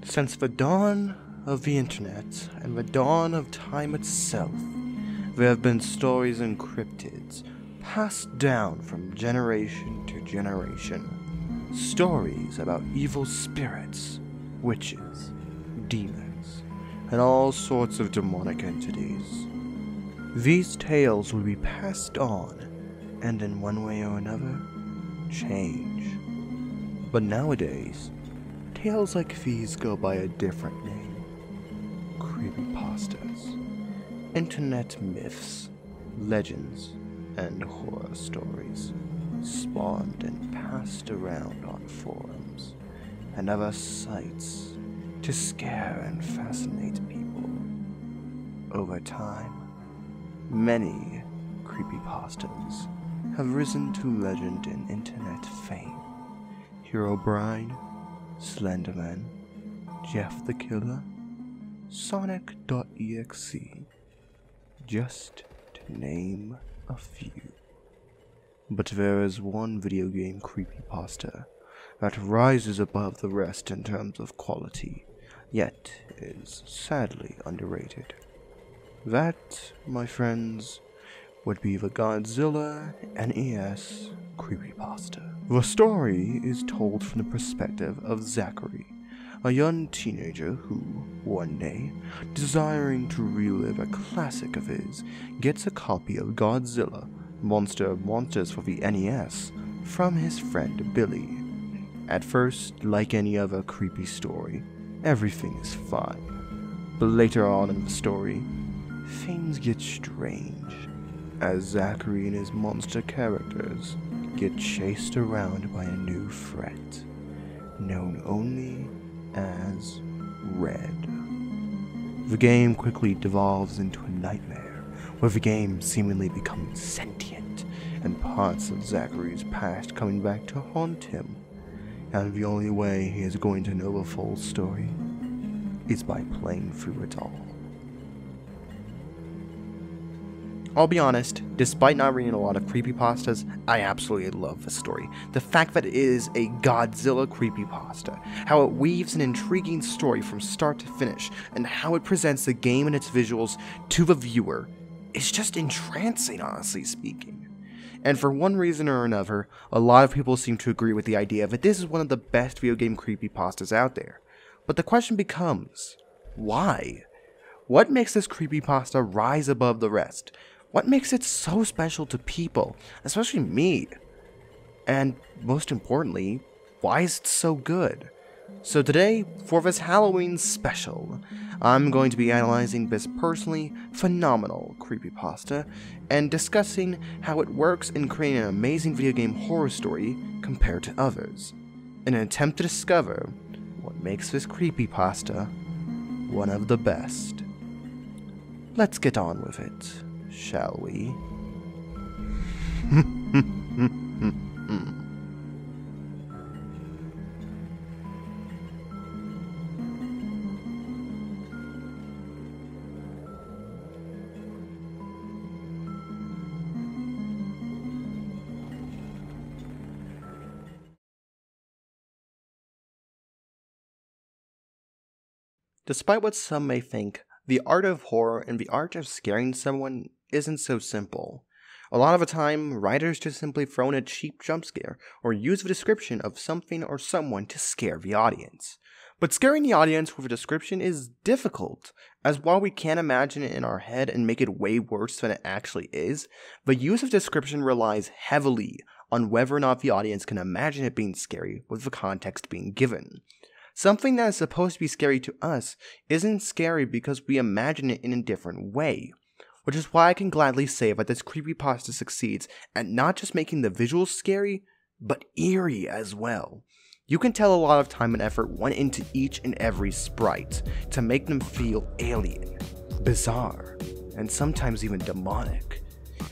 Since the dawn of the internet and the dawn of time itself, there have been stories and cryptids passed down from generation to generation. Stories about evil spirits, witches, demons, and all sorts of demonic entities. These tales will be passed on, and in one way or another, change. But nowadays, tales like these go by a different name. Creepypastas. Internet myths, legends, and horror stories spawned and passed around on forums and other sites to scare and fascinate people. Over time, many creepypastas have risen to legend and internet fame. Herobrine, Slenderman, Jeff the Killer, Sonic.exe, just to name a few. But there is one video game creepypasta that rises above the rest in terms of quality, yet is sadly underrated. That, my friends, would be the Godzilla NES creepypasta. The story is told from the perspective of Zachary, a young teenager who, one day, desiring to relive a classic of his, gets a copy of Godzilla, Monster of Monsters for the NES, from his friend Billy. At first, like any other creepy story, everything is fine. But later on in the story, things get strange, as Zachary and his monster characters get chased around by a new threat, known only as Red. The game quickly devolves into a nightmare, where the game seemingly becomes sentient, and parts of Zachary's past coming back to haunt him, and the only way he is going to know the full story is by playing through it all. I'll be honest, despite not reading a lot of creepypastas, I absolutely love the story. The fact that it is a Godzilla creepypasta, how it weaves an intriguing story from start to finish, and how it presents the game and its visuals to the viewer is just entrancing, honestly speaking. And for one reason or another, a lot of people seem to agree with the idea that this is one of the best video game creepypastas out there. But the question becomes, why? What makes this creepypasta rise above the rest? What makes it so special to people, especially me? And most importantly, why is it so good? So today, for this Halloween special, I'm going to be analyzing this personally phenomenal creepypasta and discussing how it works in creating an amazing video game horror story compared to others, in an attempt to discover what makes this creepypasta one of the best. Let's get on with it, shall we? Despite what some may think, the art of horror and the art of scaring someone isn't so simple. A lot of the time, writers just simply throw in a cheap jump scare or use the description of something or someone to scare the audience. But scaring the audience with a description is difficult, as while we can imagine it in our head and make it way worse than it actually is, the use of description relies heavily on whether or not the audience can imagine it being scary with the context being given. Something that is supposed to be scary to us isn't scary because we imagine it in a different way, which is why I can gladly say that this creepypasta succeeds at not just making the visuals scary, but eerie as well. You can tell a lot of time and effort went into each and every sprite to make them feel alien, bizarre, and sometimes even demonic.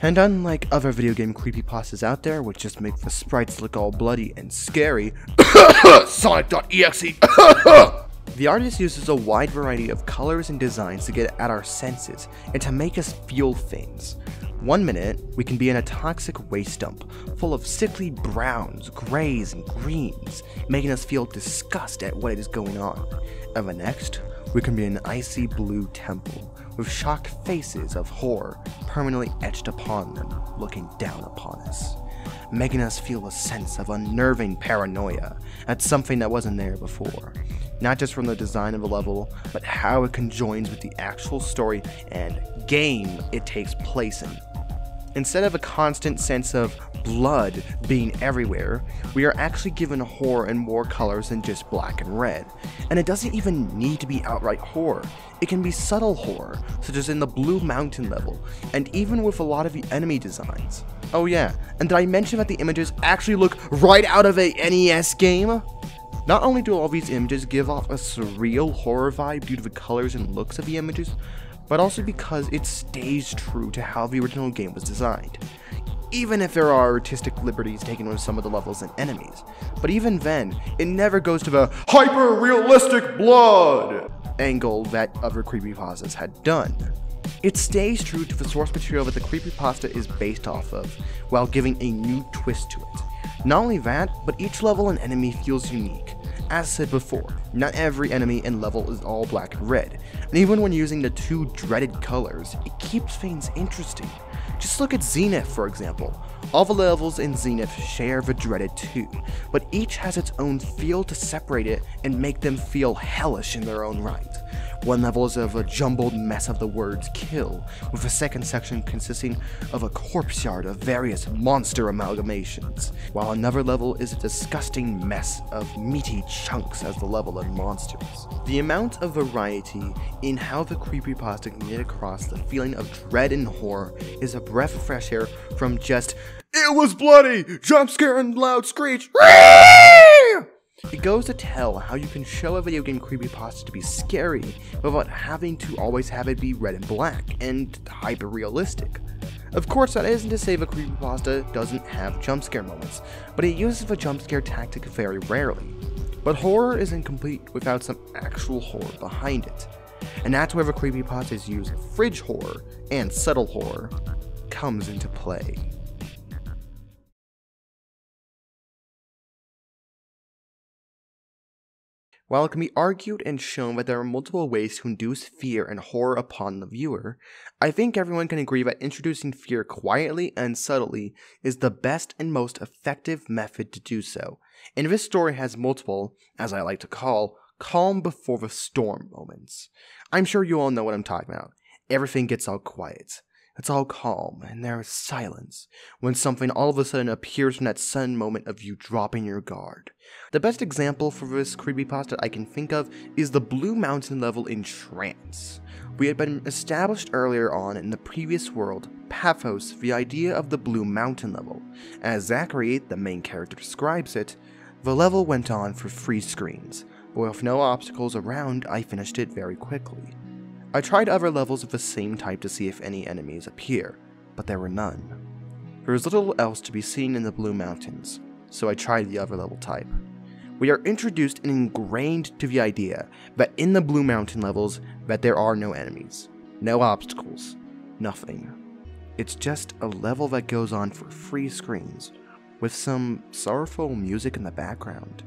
And unlike other video game creepypastas out there, which just make the sprites look all bloody and scary, Sonic.exe, the artist uses a wide variety of colors and designs to get at our senses and to make us feel things. One minute, we can be in a toxic waste dump, full of sickly browns, grays, and greens, making us feel disgust at what is going on. And the next, we can be in an icy blue temple, with shocked faces of horror permanently etched upon them, looking down upon us, making us feel a sense of unnerving paranoia at something that wasn't there before. Not just from the design of the level, but how it conjoins with the actual story and game it takes place in. Instead of a constant sense of blood being everywhere, we are actually given horror in more colors than just black and red. And it doesn't even need to be outright horror. It can be subtle horror, such as in the Blue Mountain level, and even with a lot of the enemy designs. Oh yeah, and did I mention that the images actually look right out of a NES game? Not only do all these images give off a surreal horror vibe due to the colors and looks of the images, but also because it stays true to how the original game was designed. Even if there are artistic liberties taken with some of the levels and enemies. But even then, it never goes to the hyper-realistic blood angle that other creepypastas had done. It stays true to the source material that the creepypasta is based off of, while giving a new twist to it. Not only that, but each level and enemy feels unique. As said before, not every enemy and level is all black and red, and even when using the two dreaded colors, it keeps things interesting. Just look at Zenith, for example. All the levels in Zenith share the dreaded 2, but each has its own feel to separate it and make them feel hellish in their own right. One level is of a jumbled mess of the words kill, with a second section consisting of a corpse yard of various monster amalgamations, while another level is a disgusting mess of meaty chunks as the level of monsters. The amount of variety in how the creepypasta can get across the feeling of dread and horror is a breath of fresh air from just, "It was bloody! Jump scare and loud screech!" It goes to tell how you can show a video game creepypasta to be scary without having to always have it be red and black and hyper-realistic. Of course, that isn't to say the creepypasta doesn't have jump scare moments, but it uses the jump scare tactic very rarely. But horror isn't complete without some actual horror behind it, and that's where the creepypastas use fridge horror and subtle horror comes into play. While it can be argued and shown that there are multiple ways to induce fear and horror upon the viewer, I think everyone can agree that introducing fear quietly and subtly is the best and most effective method to do so, and this story has multiple, as I like to call, calm before the storm moments. I'm sure you all know what I'm talking about. Everything gets all quiet. It's all calm, and there is silence, when something all of a sudden appears in that sudden moment of you dropping your guard. The best example for this creepypasta I can think of is the Blue Mountain level in Trance. We had been established earlier on in the previous world, Paphos, the idea of the Blue Mountain level. As Zachary, the main character, describes it, the level went on for 3 screens, but with no obstacles around, I finished it very quickly. I tried other levels of the same type to see if any enemies appear, but there were none. There was little else to be seen in the Blue Mountains, so I tried the other level type. We are introduced and ingrained to the idea that in the Blue Mountain levels that there are no enemies, no obstacles, nothing. It's just a level that goes on for 3 screens, with some sorrowful music in the background.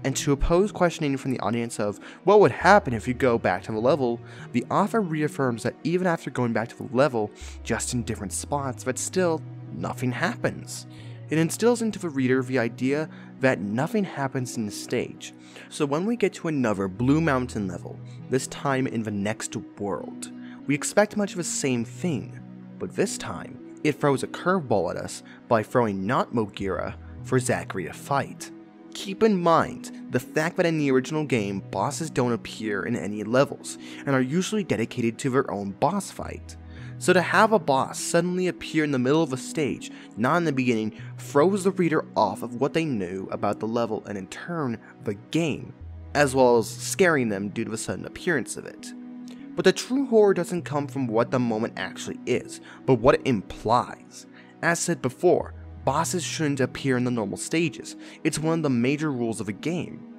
And to oppose questioning from the audience of what would happen if you go back to the level, the author reaffirms that even after going back to the level, just in different spots, that still nothing happens. It instills into the reader the idea that nothing happens in the stage. So when we get to another Blue Mountain level, this time in the next world, we expect much of the same thing, but this time, it throws a curveball at us by throwing not Mogira for Zachary to fight. Keep in mind the fact that in the original game, bosses don't appear in any levels, and are usually dedicated to their own boss fight. So to have a boss suddenly appear in the middle of a stage, not in the beginning, throws the reader off of what they knew about the level and in turn, the game, as well as scaring them due to the sudden appearance of it. But the true horror doesn't come from what the moment actually is, but what it implies. As said before, bosses shouldn't appear in the normal stages. It's one of the major rules of a game.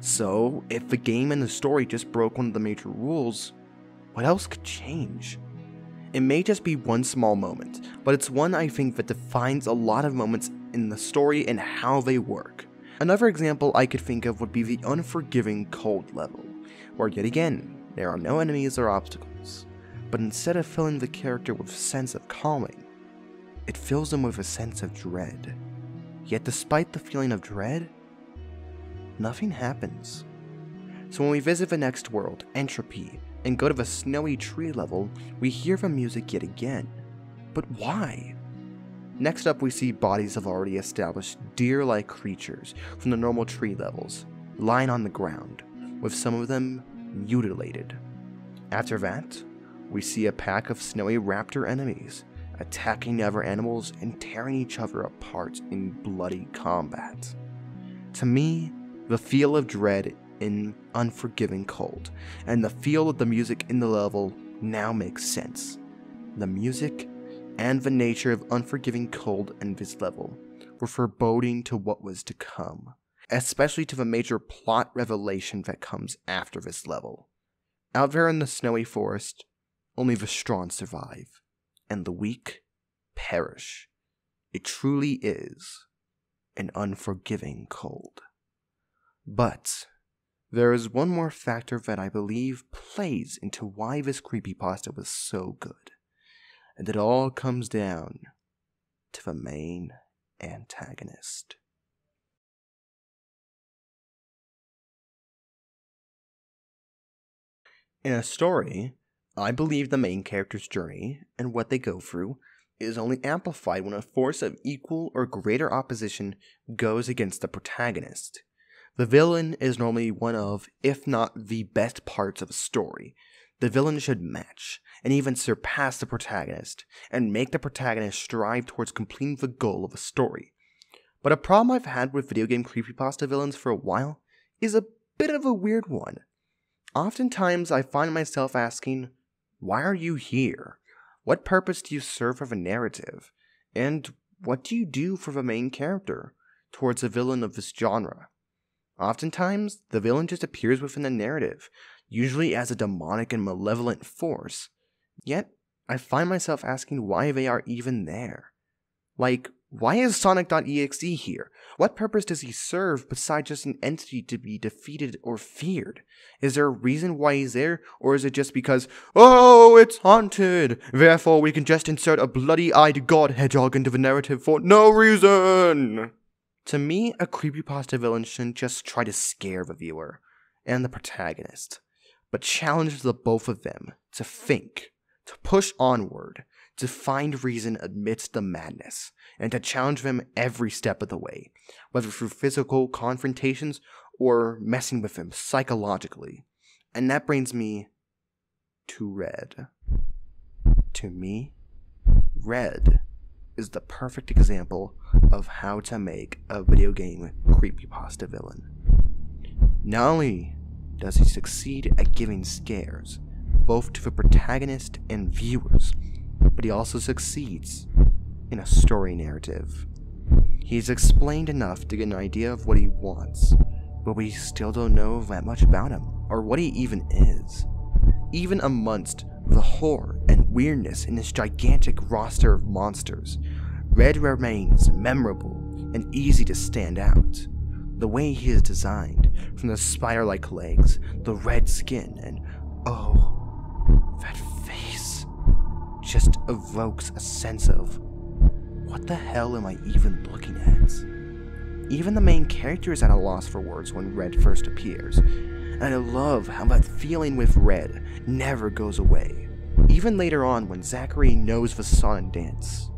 So, if the game and the story just broke one of the major rules, what else could change? It may just be one small moment, but it's one I think that defines a lot of moments in the story and how they work. Another example I could think of would be the Unforgiving Cold level, where yet again, there are no enemies or obstacles, but instead of filling the character with a sense of calming, it fills them with a sense of dread. Yet despite the feeling of dread, nothing happens. So when we visit the next world, Entropy, and go to the Snowy Tree level, we hear the music yet again. But why? Next up we see bodies of already established deer-like creatures from the normal tree levels, lying on the ground, with some of them mutilated. After that, we see a pack of snowy raptor enemies, attacking other animals and tearing each other apart in bloody combat. To me, the feel of dread in Unforgiving Cold, and the feel of the music in the level now makes sense. The music and the nature of Unforgiving Cold in this level were foreboding to what was to come, especially to the major plot revelation that comes after this level. Out there in the snowy forest, only the strong survive, and the weak perish. It truly is an unforgiving cold. But there is one more factor that I believe plays into why this creepypasta was so good, and it all comes down to the main antagonist. In a story, I believe the main character's journey and what they go through is only amplified when a force of equal or greater opposition goes against the protagonist. The villain is normally one of, if not the best parts of a story. The villain should match, and even surpass the protagonist, and make the protagonist strive towards completing the goal of a story. But a problem I've had with video game creepypasta villains for a while is a bit of a weird one. Oftentimes I find myself asking, why are you here? What purpose do you serve for the narrative? And what do you do for the main character towards a villain of this genre? Oftentimes, the villain just appears within the narrative, usually as a demonic and malevolent force. Yet, I find myself asking why they are even there. Like, why is Sonic.exe here? What purpose does he serve besides just an entity to be defeated or feared? Is there a reason why he's there, or is it just because, oh, it's haunted, therefore we can just insert a bloody-eyed god hedgehog into the narrative for no reason? To me, a creepypasta villain shouldn't just try to scare the viewer and the protagonist, but challenge the both of them to think, to push onward, to find reason amidst the madness, and to challenge them every step of the way, whether through physical confrontations or messing with them psychologically. And that brings me to Red. To me, Red is the perfect example of how to make a video game creepypasta villain. Not only does he succeed at giving scares, both to the protagonist and viewers, but he also succeeds in a story narrative. He's explained enough to get an idea of what he wants, but we still don't know that much about him, or what he even is. Even amongst the horror and weirdness in this gigantic roster of monsters, Red remains memorable and easy to stand out. The way he is designed, from the spider-like legs, the red skin, and oh, that face, just evokes a sense of, what the hell am I even looking at? Even the main character is at a loss for words when Red first appears, and I love how that feeling with Red never goes away. Even later on when Zachary knows the song and dance,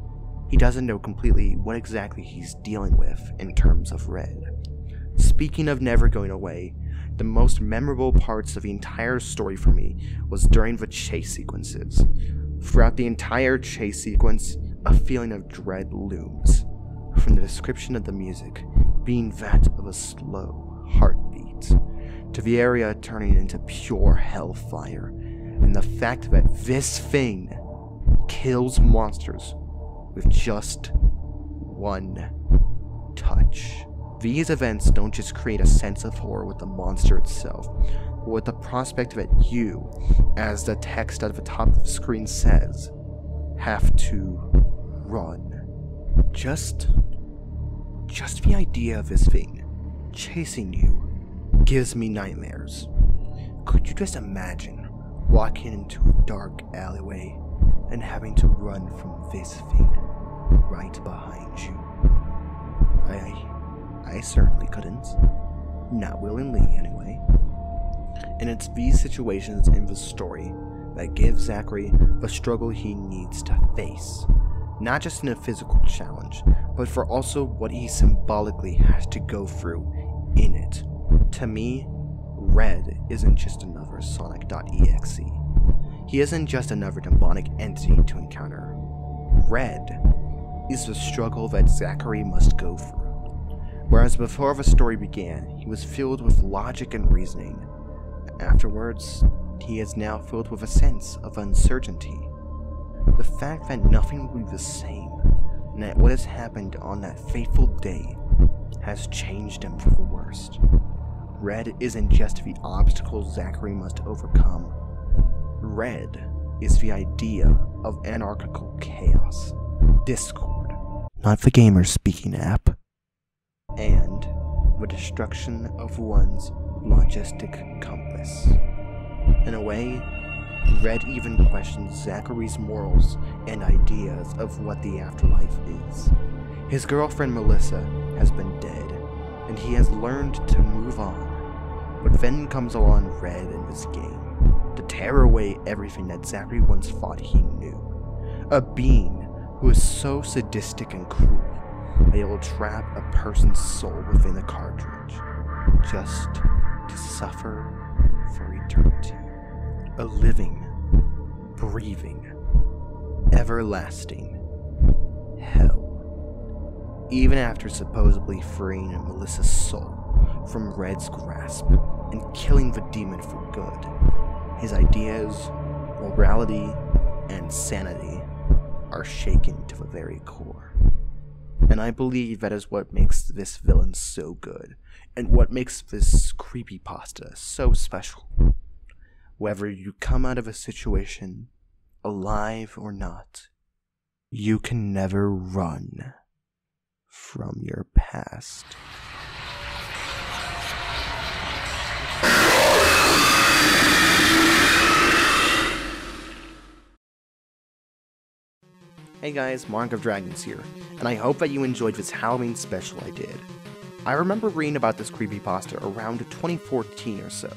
he doesn't know completely what exactly he's dealing with in terms of Red. Speaking of never going away, the most memorable parts of the entire story for me was during the chase sequences. Throughout the entire chase sequence, a feeling of dread looms, from the description of the music being that of a slow heartbeat, to the area turning into pure hellfire, and the fact that this thing kills monsters with just one touch. These events don't just create a sense of horror with the monster itself, but with the prospect that you, as the text at the top of the screen says, have to run. Just the idea of this thing chasing you gives me nightmares. Could you just imagine walking into a dark alleyway and having to run from this thing right behind you? I certainly couldn't. Not willingly, anyway. And it's these situations in the story that give Zachary the struggle he needs to face. Not just in a physical challenge, but for also what he symbolically has to go through in it. To me, Red isn't just another Sonic.exe. He isn't just another demonic entity to encounter. Red is the struggle that Zachary must go through. Whereas before the story began, he was filled with logic and reasoning. Afterwards, he is now filled with a sense of uncertainty. The fact that nothing will be the same, and that what has happened on that fateful day has changed him for the worst. Red isn't just the obstacles Zachary must overcome. Red is the idea of anarchical chaos, discord, not the gamer speaking app, and the destruction of one's logistic compass. In a way, Red even questions Zachary's morals and ideas of what the afterlife is. His girlfriend Melissa has been dead, and he has learned to move on. But then comes along Red in this game, to tear away everything that Zachary once thought he knew. A being who is so sadistic and cruel that he will trap a person's soul within a cartridge, just to suffer for eternity. A living, breathing, everlasting hell. Even after supposedly freeing Melissa's soul from Red's grasp and killing the demon for good, his ideas, morality, and sanity are shaken to the very core. And I believe that is what makes this villain so good, and what makes this creepypasta so special. Whether you come out of a situation alive or not, you can never run from your past. Hey guys, TheMonarchofDragons here, and I hope that you enjoyed this Halloween special I did. I remember reading about this creepypasta around 2014 or so,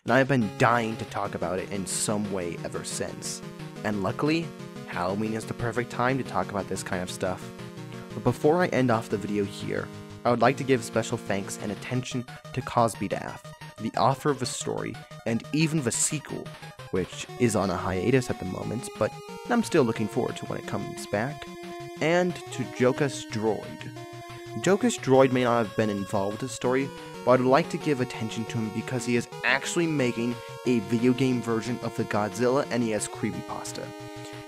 and I have been dying to talk about it in some way ever since. And luckily, Halloween is the perfect time to talk about this kind of stuff. But before I end off the video here, I would like to give special thanks and attention to Cosby Daff, the author of the story, and even the sequel, which is on a hiatus at the moment, but I'm still looking forward to when it comes back, and to Jokus Droid. Jokus Droid may not have been involved with the story, but I'd like to give attention to him because he is actually making a video game version of the Godzilla NES creepypasta.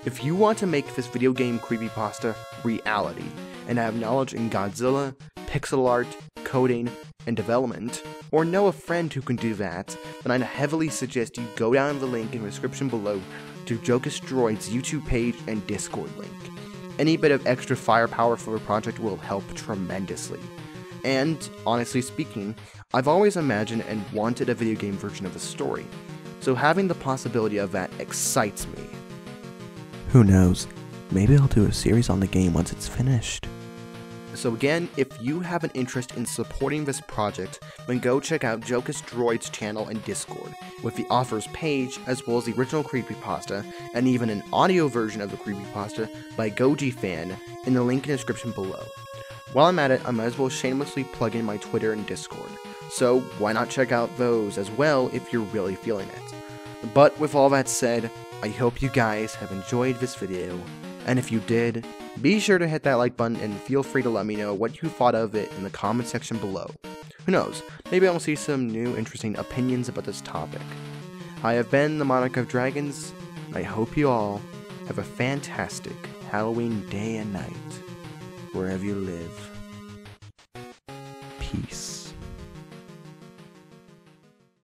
If you want to make this video game creepypasta reality, and have knowledge in Godzilla, pixel art, coding, and development, or know a friend who can do that, then I'd heavily suggest you go down the link in the description below to Jokus Droid's YouTube page and Discord link. Any bit of extra firepower for the project will help tremendously. And, honestly speaking, I've always imagined and wanted a video game version of the story, so having the possibility of that excites me. Who knows, maybe I'll do a series on the game once it's finished. So again, if you have an interest in supporting this project, then go check out Jokus Droid's channel and Discord, with the author's page, as well as the original creepypasta, and even an audio version of the creepypasta by Goji Fan in the link in the description below. While I'm at it, I might as well shamelessly plug in my Twitter and Discord, so why not check out those as well if you're really feeling it. But with all that said, I hope you guys have enjoyed this video, and if you did, be sure to hit that like button and feel free to let me know what you thought of it in the comment section below. Who knows, maybe I'll see some new interesting opinions about this topic. I have been the Monarch of Dragons, and I hope you all have a fantastic Halloween day and night, wherever you live. Peace.